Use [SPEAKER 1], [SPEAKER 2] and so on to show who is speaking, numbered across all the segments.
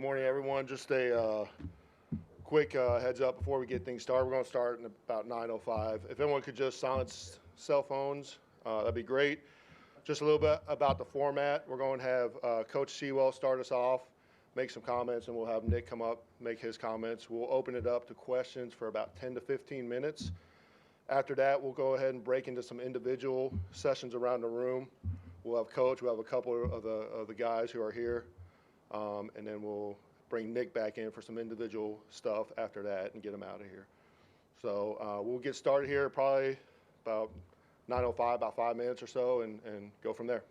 [SPEAKER 1] Good morning, everyone. Just a quick heads up before we get things started. We're going to start in about 9:05. If everyone could just silence cell phones, that'd be great. Just a little bit about the format. We're going to have Coach Sewell start us off, make some comments, and we'll have Nick come up, make his comments. We'll open it up to questions for about 10 to 15 minutes. After that, we'll go ahead and break into some individual sessions around the room. We'll have Coach. We'll have a couple of the guys who are here. And then we'll bring Nick back in for some individual stuff after that and get him out of here. So we'll get started here probably about 9:05, about 5 minutes or so, and go from there.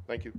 [SPEAKER 1] Thank you.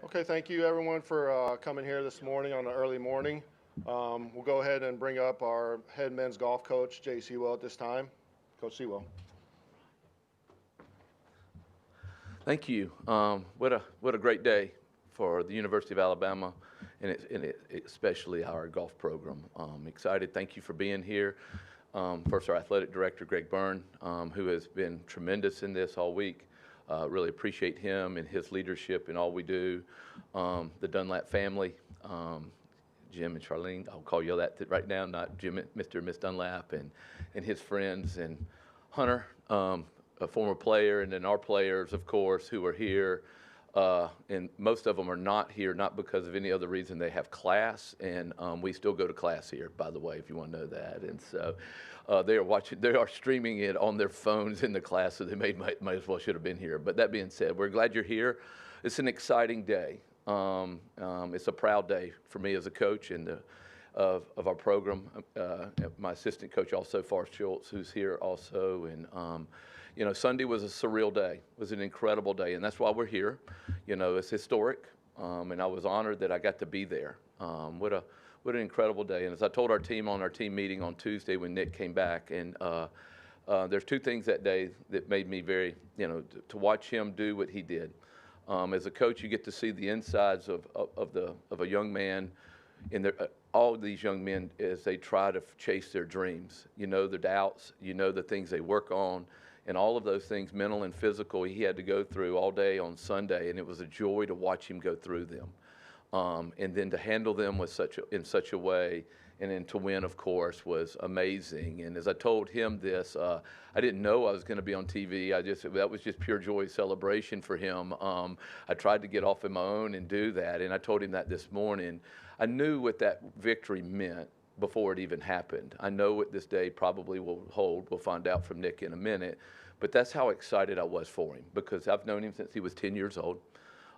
[SPEAKER 1] Okay, thank you everyone for coming here this morning on an early morning. We'll go ahead and bring up our head men's golf coach, Jay Sewell, at this time. Coach Sewell.
[SPEAKER 2] Thank you. What a great day for the University of Alabama, and especially our golf program. Excited. Thank you for being here. First, our athletic director, Greg Byrne, who has been tremendous in this all week. Really appreciate him and his leadership in all we do. The Dunlap family, Jim and Charlene, I'll call you that right now, not Jim, Mr. and Miss Dunlap, and his friends, and Hunter, a former player, and then our players, of course, who are here. And most of them are not here, not because of any other reason. They have class, and we still go to class here, by the way, if you want to know that. And so they are streaming it on their phones in the class, so they might as well should have been here. But that being said, we're glad you're here. It's an exciting day. It's a proud day for me as a coach and of our program. My assistant coach also, Forrest Schultz, who's here also, and you know, Sunday was a surreal day. It was an incredible day, and that's why we're here. You know, it's historic, and I was honored that I got to be there. What an incredible day. And as I told our team on our team meeting on Tuesday when Nick came back, and there's two things that day that made me very, you know, to watch him do what he did. As a coach, you get to see the insides of a young man, in all of these young men as they try to chase their dreams. You know the doubts, you know the things they work on, and all of those things, mental and physical, he had to go through all day on Sunday, and it was a joy to watch him go through them. And then to handle them in such a way, and then to win, of course, was amazing. And as I told him this, I didn't know I was going to be on TV. That was just pure joy celebration for him. I tried to get off on my own and do that, and I told him that this morning. I knew what that victory meant before it even happened. I know what this day probably will hold. We'll find out from Nick in a minute. But that's how excited I was for him, because I've known him since he was 10 years old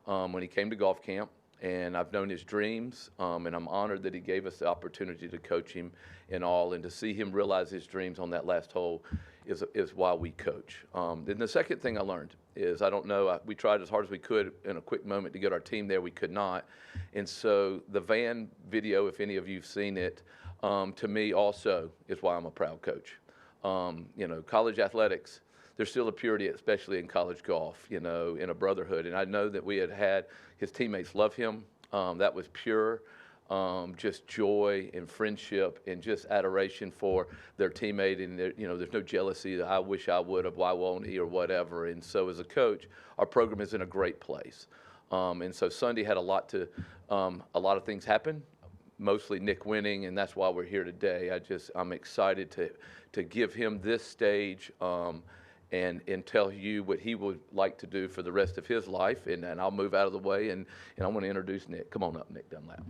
[SPEAKER 2] when he came to golf camp. And I've known his dreams, and I'm honored that he gave us the opportunity to coach him in all, and to see him realize his dreams on that last hole is why we coach. Then the second thing I learned is, I don't know, we tried as hard as we could in a quick moment to get our team there. We could not. And so the van video, if any of you've seen it, to me also is why I'm a proud coach. You know, college athletics, there's still a purity, especially in college golf, you know, in a brotherhood. And I know that we had his teammates love him. That was pure, just joy and friendship and just adoration for their teammate. And, you know, there's no jealousy that I wish I would have, why won't he, or whatever. And so as a coach, our program is in a great place. And so Sunday had a lot of things happen, mostly Nick winning, and that's why we're here today. I'm excited to give him this stage, and tell you what he would like to do for the rest of his life. And I'll move out of the way, and I want to introduce Nick. Come on up, Nick Dunlap.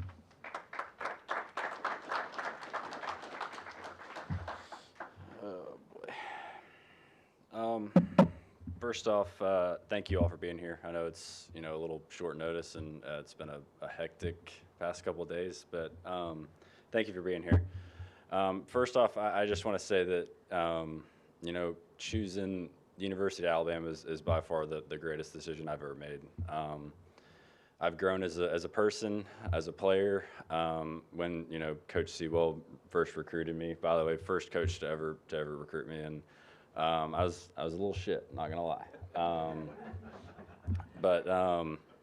[SPEAKER 3] Oh, boy. First off, thank you all for being here. I know it's, you know, a little short notice, and it's been a hectic past couple of days, but thank you for being here. First off, I just want to say that, you know, choosing the University of Alabama is by far the greatest decision I've ever made. I've grown as a person, as a player. When, you know, Coach Sewell first recruited me, by the way, first coach to ever recruit me, and I was a little shit, not gonna lie. But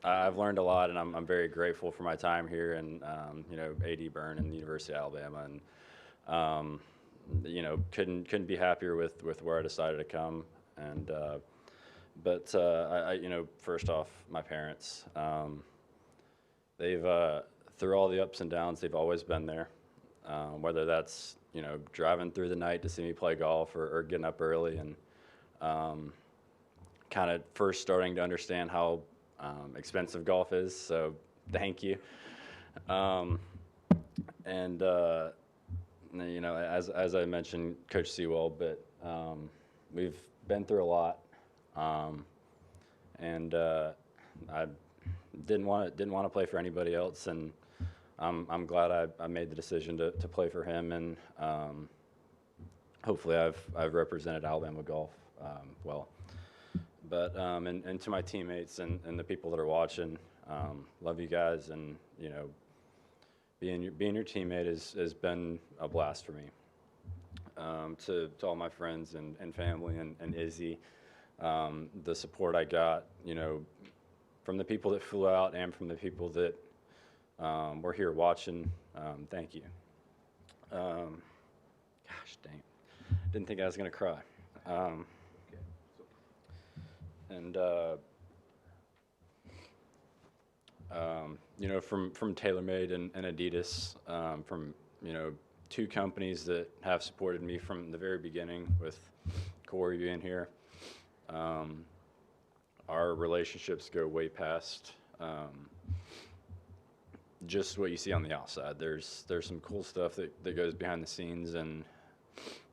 [SPEAKER 3] I've learned a lot, and I'm very grateful for my time here, and you know, A.D. Byrne and the University of Alabama, and you know, couldn't be happier with where I decided to come. And but I you know, first off, my parents, they've through all the ups and downs, they've always been there. Whether that's, you know, driving through the night to see me play golf, or getting up early and kind of first starting to understand how expensive golf is. So thank you. And you know, as I mentioned, Coach Sewell, but we've been through a lot, and I didn't want to play for anybody else, and I'm glad I made the decision to play for him, and hopefully I've represented Alabama golf well. But and to my teammates and the people that are watching, love you guys, and you know, being your teammate has been a blast for me. To all my friends and family and Izzy, the support I got, you know, from the people that flew out and from the people that were here watching, thank you. Gosh dang. Didn't think I was gonna cry. And you know, from TaylorMade and Adidas, from, you know, two companies that have supported me from the very beginning, with Corey being here. Our relationships go way past just what you see on the outside. There's some cool stuff that goes behind the scenes, and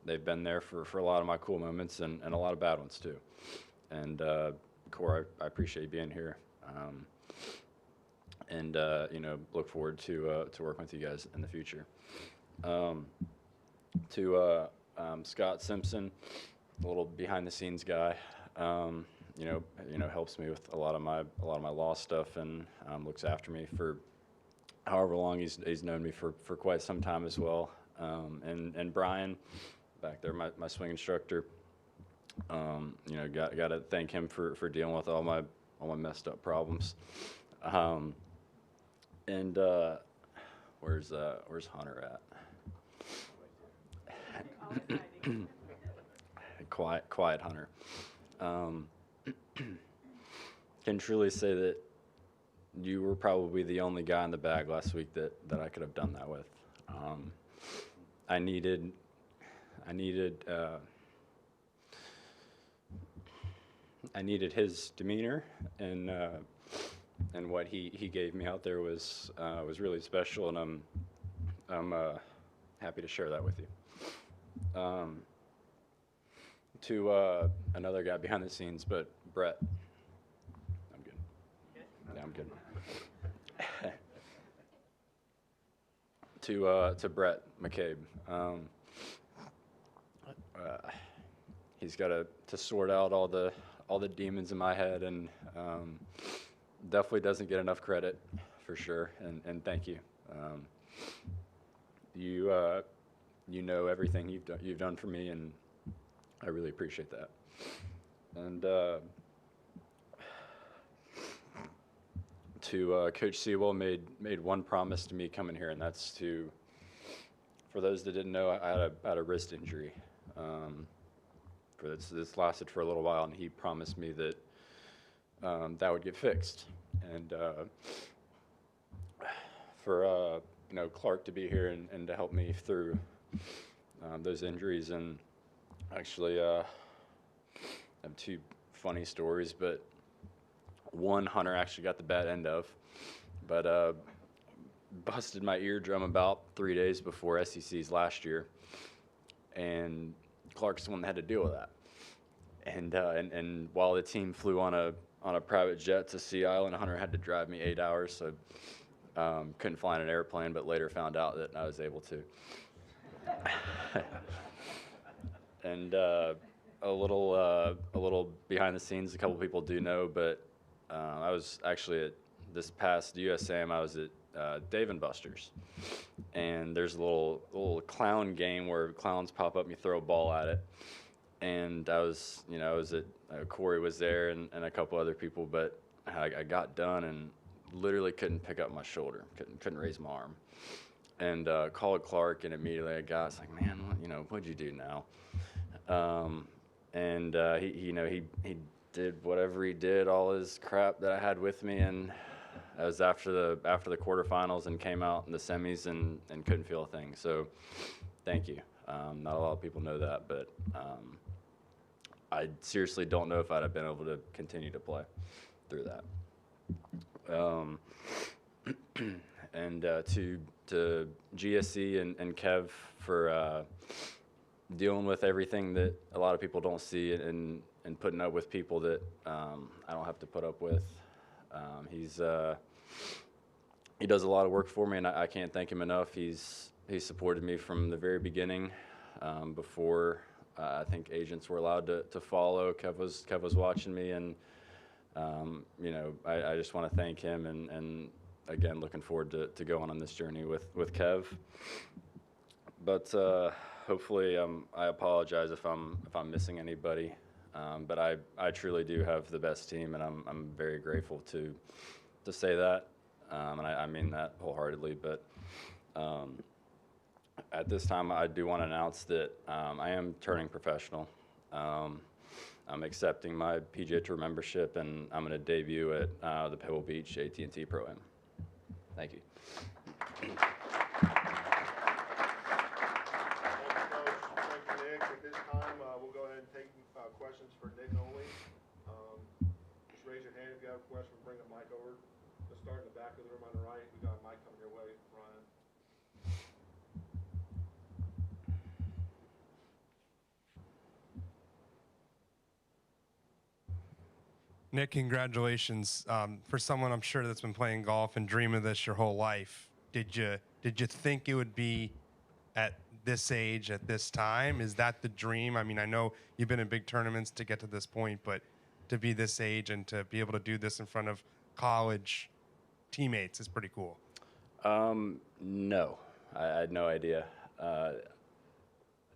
[SPEAKER 3] they've been there for a lot of my cool moments and a lot of bad ones too. And Corey, I appreciate you being here. And you know, look forward to working with you guys in the future. To Scott Simpson, a little behind the scenes guy, you know, helps me with a lot of my law stuff, and looks after me for however long he's known me for quite some time as well. And Brian, back there, my swing instructor, you know, got to thank him for dealing with all my messed up problems. And where's Hunter at? Quiet Hunter. Can truly say that you were probably the only guy in the bag last week that I could have done that with. I needed his demeanor, and what he gave me out there was really special, and I'm happy to share that with you. To another guy behind the scenes, but Brett. I'm good. Yeah, I'm good. To Brett McCabe. He's got to sort out all the demons in my head, and definitely doesn't get enough credit, for sure. And thank you. You know everything you've done for me, and I really appreciate that. And to Coach Sewell, made one promise to me coming here, and that's to, for those that didn't know, I had a wrist injury. This lasted for a little while, and he promised me that that would get fixed. And for you know, Clark to be here and to help me through those injuries. And actually, I have two funny stories, but one Hunter actually got the bad end of, but busted my eardrum about 3 days before SEC's last year, and Clark's the one that had to deal with that. And while the team flew on a private jet to Sea Island, Hunter had to drive me 8 hours, so couldn't fly in an airplane, but later found out that I was able to. And a little behind the scenes, a couple people do know, but I was actually at this past USAM, I was at Dave & Buster's, and there's a little clown game where clowns pop up and you throw a ball at it. And I was at Corey was there, and a couple other people, but I got done and literally couldn't pick up my shoulder, couldn't raise my arm, and called Clark, and immediately I was like, man, what'd you do now? And he did whatever he did, all his crap that I had with me, and I was after the quarterfinals and came out in the semis and couldn't feel a thing. So thank you. Not a lot of people know that, but I seriously don't know if I'd have been able to continue to play through that. And to GSC and Kev for dealing with everything that a lot of people don't see, and putting up with people that I don't have to put up with. He does a lot of work for me, and I can't thank him enough. He's supported me from the very beginning, before I think agents were allowed to follow. Kev was watching me, and I just want to thank him, and again, looking forward to going on this journey with Kev. But hopefully, I apologize if I'm missing anybody. But I truly do have the best team, and I'm very grateful to say that, and I mean that wholeheartedly. But At this time, I do want to announce that I am turning professional. I'm accepting my PGA Tour membership, and I'm going to debut at the Pebble Beach AT&T Pro-Am. Thank you.
[SPEAKER 1] Thank you, Nick. At this time, we'll go ahead and take questions for Nick only. Just raise your hand if you have a question. Bring the mic over. Let's start in the back of the room on the right. We got a mic coming your way, Ryan.
[SPEAKER 4] Nick, congratulations. For someone I'm sure that's been playing golf and dream of this your whole life, did you think it would be at this age, at this time? Is that the dream? I mean, I know you've been in big tournaments to get to this point, but to be this age and to be able to do this in front of college teammates is pretty cool.
[SPEAKER 3] No, I had no idea.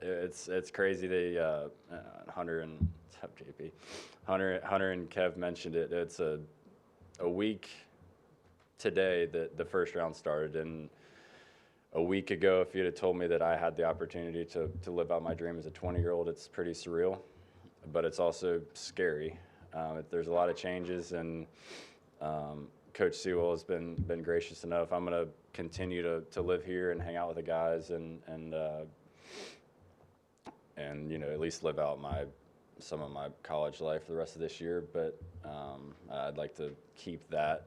[SPEAKER 3] It's crazy. Hunter and what's up, JP? Hunter and Kev mentioned it. It's a week today that the first round started, and a week ago, if you'd have told me that I had the opportunity to live out my dream as a 20-year-old, it's pretty surreal, but it's also scary. There's a lot of changes, and Coach Sewell has been gracious enough. I'm going to continue to live here and hang out with the guys, and at least live out some of my college life for the rest of this year. But I'd like to keep that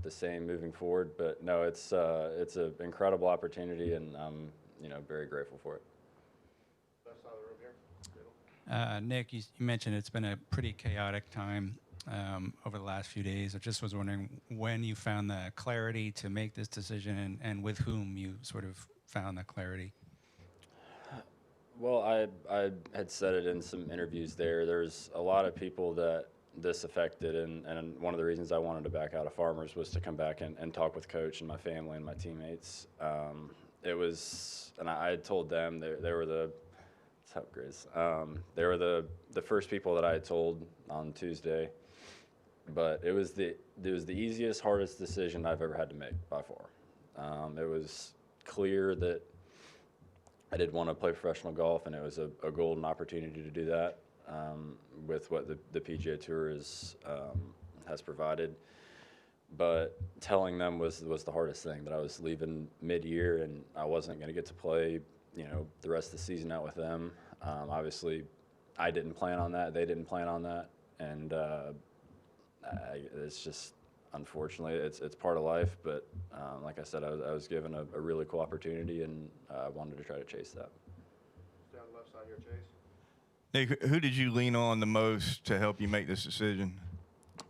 [SPEAKER 3] the same moving forward. But no, it's an incredible opportunity, and I'm very grateful for it.
[SPEAKER 1] Left side of the room here.
[SPEAKER 5] Nick, you mentioned it's been a pretty chaotic time over the last few days. I just was wondering when you found the clarity to make this decision, and with whom you sort of found that clarity.
[SPEAKER 3] Well, I had said it in some interviews there. There's a lot of people that this affected, and one of the reasons I wanted to back out of Farmers was to come back and talk with Coach and my family and my teammates. And I had told them they were the what's up, Grizz? They were the first people that I had told on Tuesday, but it was the easiest, hardest decision I've ever had to make by far. It was clear that I did want to play professional golf, and it was a golden opportunity to do that with what the PGA Tour has provided. But telling them was the hardest thing, that I was leaving mid-year and I wasn't going to get to play, the rest of the season out with them. Obviously, I didn't plan on that. They didn't plan on that, and it's just, unfortunately, it's part of life. But like I said, I was given a really cool opportunity, and I wanted to try to chase that.
[SPEAKER 1] Down the left side here, Chase.
[SPEAKER 6] Nick, who did you lean on the most to help you make this decision?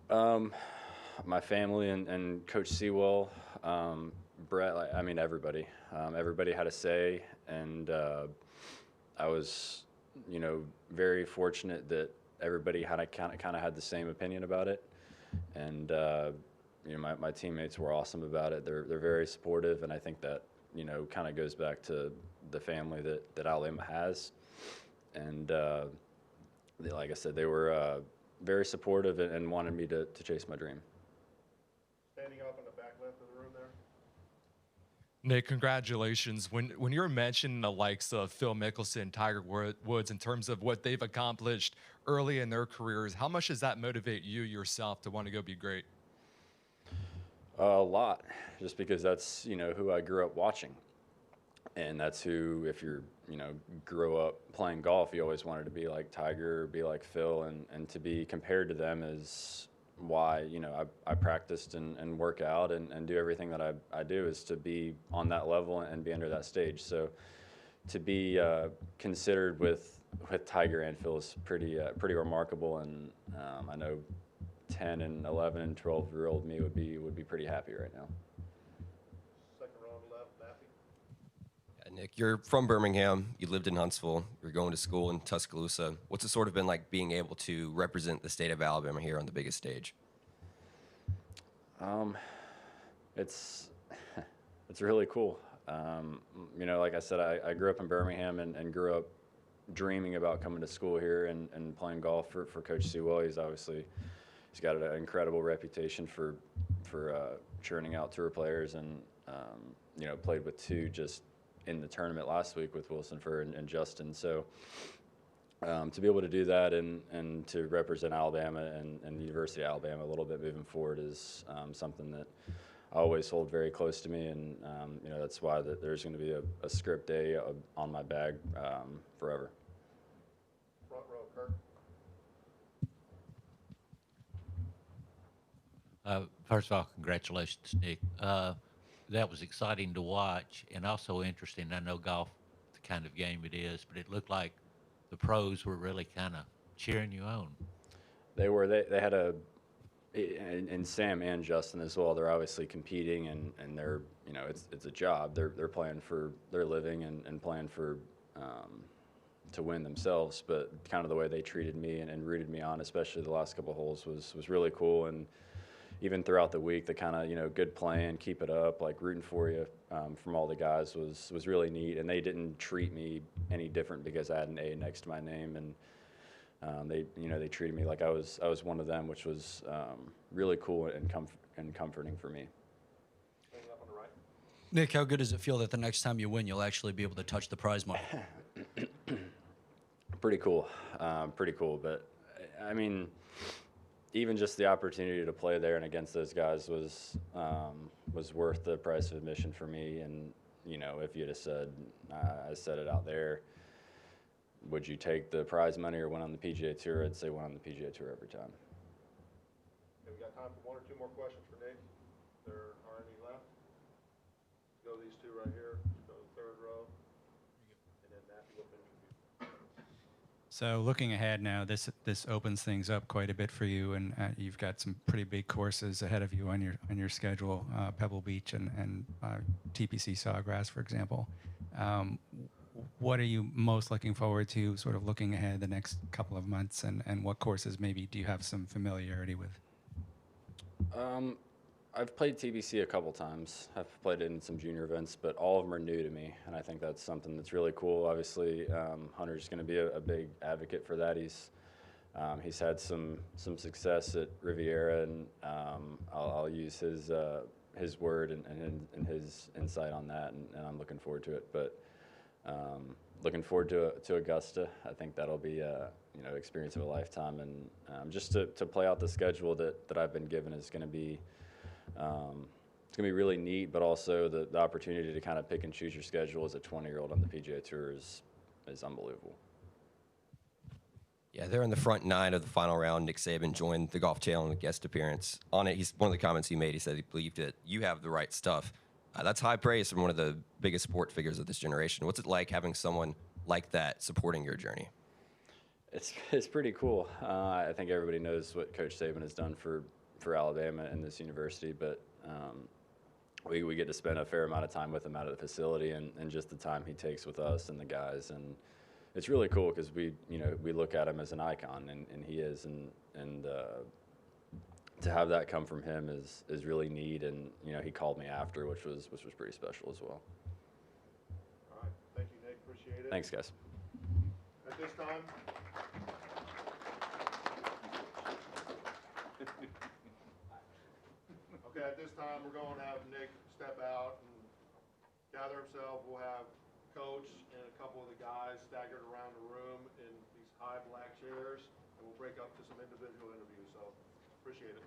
[SPEAKER 3] My family and Coach Sewell, Brett. Everybody. Everybody had a say, and I was, very fortunate that everybody kind of had the same opinion about it, and my teammates were awesome about it. They're very supportive, and I think that kind of goes back to the family that Alabama has, and like I said, they were very supportive and wanted me to chase my dream.
[SPEAKER 1] Standing up in the back left of the room there.
[SPEAKER 7] Nick, congratulations. When you're mentioning the likes of Phil Mickelson, Tiger Woods, in terms of what they've accomplished early in their careers, how much does that motivate you yourself to want to go be great?
[SPEAKER 3] A lot, just because that's who I grew up watching, and that's who, if you're grew up playing golf, you always wanted to be like Tiger or be like Phil, and to be compared to them is why I practiced and work out and do everything that I do, is to be on that level and be under that stage. So to be considered with Tiger and Phil is pretty remarkable, and I know 10 and 11 and 12-year-old me would be pretty happy right now.
[SPEAKER 1] Second row on the left, Matthew.
[SPEAKER 8] Nick, you're from Birmingham. You lived in Huntsville. You're going to school in Tuscaloosa. What's it sort of been like being able to represent the state of Alabama here on the biggest stage?
[SPEAKER 3] It's really cool. Like I said, I grew up in Birmingham and grew up dreaming about coming to school here and playing golf for Coach Sewell. He's got an incredible reputation for churning out tour players, and played with two just in the tournament last week with Wilson Fur and Justin. So to be able to do that and to represent Alabama and the University of Alabama a little bit moving forward is something that I always hold very close to me, and that's why there's going to be a script A on my bag forever.
[SPEAKER 1] Front row, Kirk.
[SPEAKER 9] First of all, congratulations, Nick. That was exciting to watch and also interesting. I know golf, the kind of game it is, but it looked like the pros were really kind of cheering you on.
[SPEAKER 3] They were. They had and Sam and Justin as well. They're obviously competing, and they're it's a job. They're playing for their living and playing for to win themselves. But kind of the way they treated me and rooted me on, especially the last couple of holes, was really cool. And even throughout the week, the kind of good playing, keep it up, like rooting for you from all the guys was really neat. And they didn't treat me any different because I had an A next to my name, and they treated me like I was one of them, which was really cool and comforting for me.
[SPEAKER 10] Nick, how good does it feel that the next time you win, you'll actually be able to touch the prize money?
[SPEAKER 3] Pretty cool, But I mean, even just the opportunity to play there and against those guys was worth the price of admission for me. And if you'd have said, I said it out there, would you take the prize money or win on the PGA Tour? I'd say win on the PGA Tour every time.
[SPEAKER 1] Okay, we got time for one or two more questions for Nick. If there are any left. Go these two right here. Go to the third row. And then Matthew will finish with you.
[SPEAKER 5] So looking ahead now, this opens things up quite a bit for you, and you've got some pretty big courses ahead of you on your schedule, Pebble Beach and TPC Sawgrass, for example. What are you most looking forward to, sort of looking ahead the next couple of months, and what courses maybe do you have some familiarity with?
[SPEAKER 3] I've played TBC a couple times. I've played it in some junior events, but all of them are new to me, and I think that's something that's really cool. Obviously, Hunter's going to be a big advocate for that. He's had some success at Riviera, and I'll use his word and his insight on that, and I'm looking forward to it. But looking forward to Augusta. I think that'll be a experience of a lifetime, and just to play out the schedule that I've been given is going to be. It's going to be really neat, but also the opportunity to kind of pick and choose your schedule as a 20-year-old on the PGA Tour is unbelievable.
[SPEAKER 8] Yeah, they're in the front 9 of the final round. Nick Saban joined the Golf Channel in a guest appearance. On it, one of the comments he made, he said he believed that you have the right stuff. That's high praise from one of the biggest sport figures of this generation. What's it like having someone like that supporting your journey?
[SPEAKER 3] It's pretty cool. I think everybody knows what Coach Saban has done for Alabama and this university, but we get to spend a fair amount of time with him out of the facility, and just the time he takes with us and the guys, and it's really cool because we look at him as an icon, and he is, and to have that come from him is really neat, and he called me after, which was pretty special as well.
[SPEAKER 1] All right, thank you, Nick. Appreciate it.
[SPEAKER 3] Thanks, guys.
[SPEAKER 1] At this time. Okay, at this time, we're going to have Nick step out and gather himself. We'll have Coach and a couple of the guys staggered around the room in these high black chairs, and we'll break up to some individual interviews. So, appreciate it.